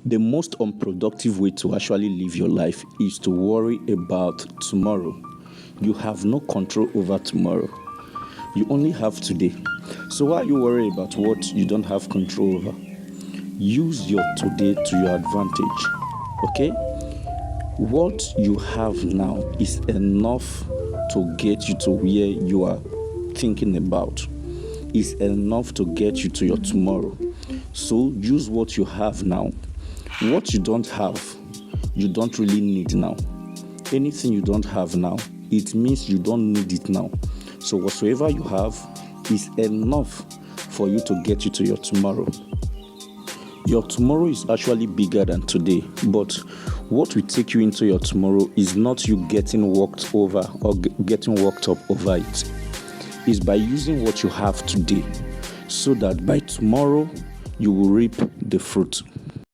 The most unproductive way to actually live your life is to worry about tomorrow. You have no control over tomorrow. You only have today. So why are you worried about what you don't have control over? Use your today to your advantage. Okay? What you have now is enough to get you to where you are thinking about. Is enough to get you to your tomorrow. So use what you have now. What you don't have, you don't really need now. Anything you don't have now, it means you don't need it now. So whatsoever you have is enough for you to get you to your tomorrow. Your tomorrow is actually bigger than today, but what will take you into your tomorrow is not you getting worked over or getting worked up over it. It's by using what you have today so that by tomorrow you will reap the fruit.